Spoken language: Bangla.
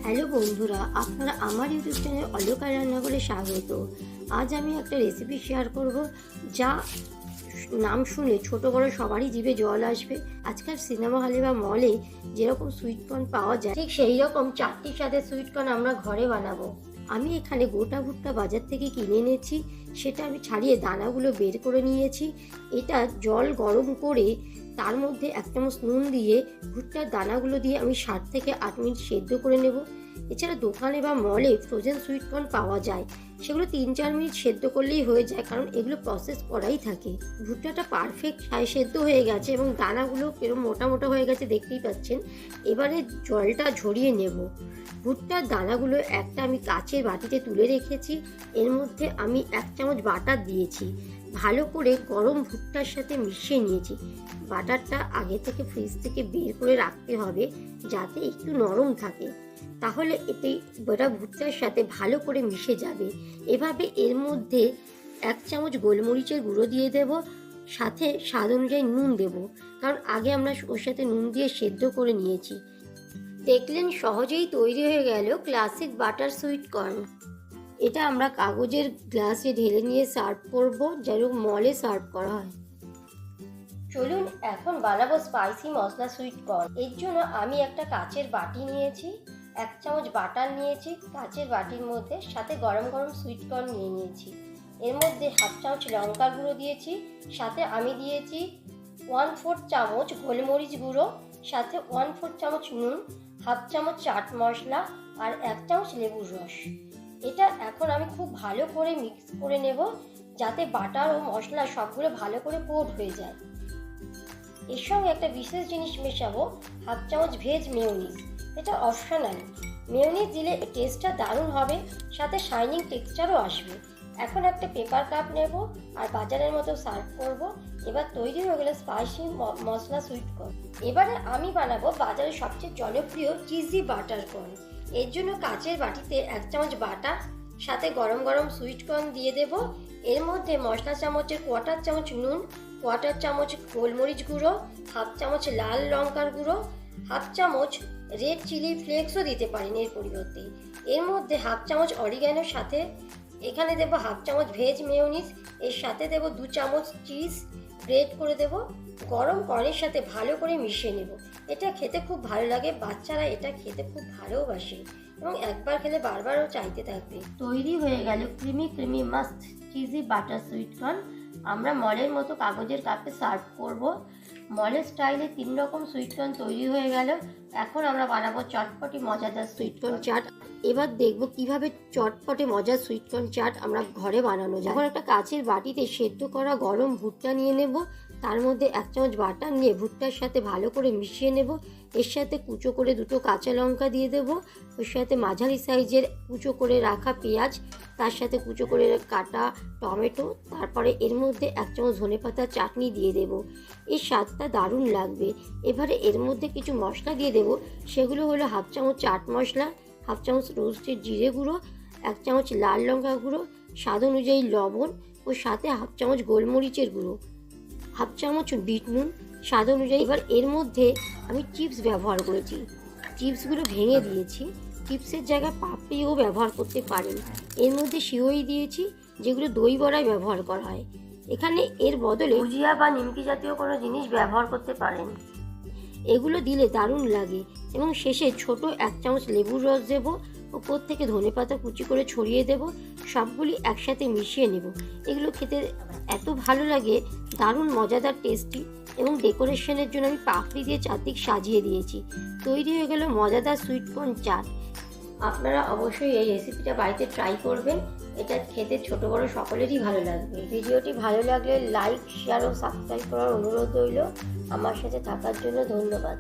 হ্যালো বন্ধুরা, আপনারা আমার ইউটিউব চ্যানেল অলকা রান্নাঘরে স্বাগত। আজ আমি একটা রেসিপি শেয়ার করব, যা নাম শুনলে ছোট বড় সবারই জিভে জল আসবে। আজকাল সিনেমা হলে বা মলে যেরকম সুইটকর্ন পাওয়া যায়, ঠিক সেই রকম চারটির সাথে সুইটকর্ন আমরা ঘরে বানাবো। আমি এখানে গোটা ভুট্টা বাজার থেকে কিনে এনেছি, সেটা আমি ছাড়িয়ে দানাগুলো বের করে নিয়েছি। এটা জল গরম করে তার মধ্যে 1 চামচ নুন দিয়ে ভুট্টার দানাগুলো দিয়ে আমি 7 থেকে 8 মিনিট সেদ্ধ করে নেব। এছাড়া দোকানে বা মলে ফ্রোজেন সুইটকর্ন পাওয়া যায়, সেগুলো 3-4 মিনিট সেদ্ধ করলেই হয়ে যায়, কারণ এগুলো প্রসেস করাই থাকে। ভুট্টাটা পারফেক্ট সেদ্ধ হয়ে গেছে এবং দানাগুলো এরকম মোটা মোটা হয়ে গেছে, দেখতেই পাচ্ছেন। এবারে জলটা ঝরিয়ে নেব। ভুট্টার দানাগুলো একটা আমি কাচের বাটিতে তুলে রেখেছি। এর মধ্যে আমি 1 চামচ বাটার দিয়েছি, ভালো করে গরম ভুট্টার সাথে মিশিয়ে নিয়েছি। বাটারটা আগে থেকে ফ্রিজ থেকে বের করে রাখতে হবে, যাতে একটু নরম থাকে, তাহলে এতে গোটা ভুট্টার সাথে ভালো করে মিশে যাবে। এভাবে এর মধ্যে 1 চামচ গোলমরিচের গুঁড়ো দিয়ে দেব, সাথে স্বাদ অনুযায়ী নুন দেব, কারণ আগে আমরা ওর সাথে নুন দিয়ে সেদ্ধ করে নিয়েছি। দেখলেন, সহজেই তৈরি হয়ে গেল ক্লাসিক বাটার সুইটকর্ন। এটা আমরা কাগজের গ্লাসে ঢেলে নিয়ে সার্ভ করব, যেরকম মলে সার্ভ করা হয়। চলুন এখন বানাবো স্পাইসি মশলা সুইটকর্ন। এর জন্য আমি একটা কাচের বাটি নিয়েছি, 1 চামচ বাটার নিয়েছি কাচের বাটির মধ্যে, সাথে গরম গরম সুইটকর্ন নিয়ে নিয়েছি। এর মধ্যে 1/2 চামচ লঙ্কার গুঁড়ো দিয়েছি, সাথে আমি দিয়েছি 1/4 চামচ গোলমরিচ গুঁড়ো, সাথে 1/4 চামচ নুন, 1/2 চামচ চাট মশলা আর 1 চামচ লেবুর রস। এটা এখন আমি খুব ভালো করে মিক্স করে নেব, যাতে বাটার ও মশলা সবগুলো ভালো করে কোট হয়ে যায়। এর সঙ্গে একটা বিশেষ জিনিস মেশাবো, 1/2 চামচ ভেজ মেয়োনিজ। এটা অপশনাল, মেয়োনিজ দিলে টেস্টটা দারুণ হবে, সাথে শাইনিং টেক্সচারও আসবে। এখন একটা পেপার কাপ নেব আর বাজারের মতো সার্ভ করব। এবার তৈরি হয়ে গেল স্পাইসি মশলা সুইটকর্ন। এবারে আমি বানাবো বাজারের সবচেয়ে জনপ্রিয় চিজি বাটার কর্ন। এর জন্য কাচের বাটিতে 1 চামচ বাটার, সাথে গরম গরম সুইটকর্ন দিয়ে দেব। এর মধ্যে মশলা চামচের 1/4 চামচ নুন, 1/4 চামচ গোলমরিচ গুঁড়ো, 1/2 চামচ লাল লঙ্কার গুঁড়ো, 1/2 চামচ রেড চিলি ফ্লেক্সও দিতে পারেন এর পরিবর্তে। এর মধ্যে 1/2 চামচ অরিগ্যানোর সাথে এখানে দেব 1/2 চামচ ভেজ মেয়োনিজ, এর সাথে দেব 2 চামচ চিজ গ্রেট করে দেব। গরম কর্নের সাথে ভালো করে মিশিয়ে নেব। এটা খেতে খুব ভালো লাগে, বাচ্চারা এটা খেতে খুব ভালোবাসে এবং একবার খেলে বারবারও চাইতে থাকবে। তৈরি হয়ে গেল creamy must cheesy butter sweetcorn. আমরা মলের মতো কাগজের কাপে সার্ভ করব। মলের স্টাইলে 3 রকম সুইটকর্ন তৈরি হয়ে গেল। এখন আমরা বানাবো চটপটি মজাদার সুইটকর্ন চাট। এবার দেখব কিভাবে চটপটে মজার সুইটকর্ন চাট আমরা ঘরে বানানো যায়। এখন একটা কাচের বাটিতে সেদ্ধ করা গরম ভুট্টা নিয়ে নেব, তার মধ্যে 1 চামচ বাটার নিয়ে ভুট্টার সাথে ভালো করে মিশিয়ে নেব। এর সাথে কুচো করে 2টো কাঁচা লঙ্কা দিয়ে দেব, ওর সাথে মাঝারি সাইজের কুচো করে রাখা পেঁয়াজ, তার সাথে কুচো করে কাটা টমেটো, তারপরে এর মধ্যে 1 চামচ ধনেপাতার চাটনি দিয়ে দেব। এর স্বাদটা দারুণ লাগবে। এবারে এর মধ্যে কিছু মশলা দিয়ে দেব, সেগুলো হলো 1/2 চামচ চাট মশলা, 1/2 চামচ রোস্টেড জিরে গুঁড়ো, 1 চামচ লাল লঙ্কা গুঁড়ো, স্বাদ অনুযায়ী লবণ, ও সাথে 1/2 চামচ গোলমরিচের গুঁড়ো, 1/2 চামচ বিট নুন স্বাদ অনুযায়ী। এবার এর মধ্যে আমি চিপস ব্যবহার করেছি, চিপসগুলো ভেঙে দিয়েছি। চিপসের জায়গায় পাপড়িও ব্যবহার করতে পারেন। এর মধ্যে সিওই দিয়েছি, যেগুলো দই বড়ায় ব্যবহার করা হয়। এখানে এর বদলে ভুজিয়া বা নিমকি জাতীয় কোনো জিনিস ব্যবহার করতে পারেন। এগুলো দিলে দারুণ লাগে। এবং শেষে ছোট 1 চামচ লেবুর রস দেবো, ওপর থেকে ধনেপাতা কুচি করে ছড়িয়ে দেব। সবগুলি একসাথে মিশিয়ে নেব। এগুলো খেতে এত ভালো লাগে, দারুণ মজাদার টেস্টি। এবং ডেকোরেশনের জন্য আমি পাপড়ি দিয়ে চারদিক সাজিয়ে দিয়েছি। তৈরি হয়ে গেল মজাদার সুইটকর্ন চাট। আপনারা অবশ্যই এই রেসিপিটা বাড়িতে ট্রাই করবেন। এটা খেতে ছোট বড় সকলেরই ভালো লাগবে। ভিডিওটি ভালো লাগলে লাইক, শেয়ার ও সাবস্ক্রাইব করার অনুরোধ রইল। আমার সাথে থাকার জন্য ধন্যবাদ।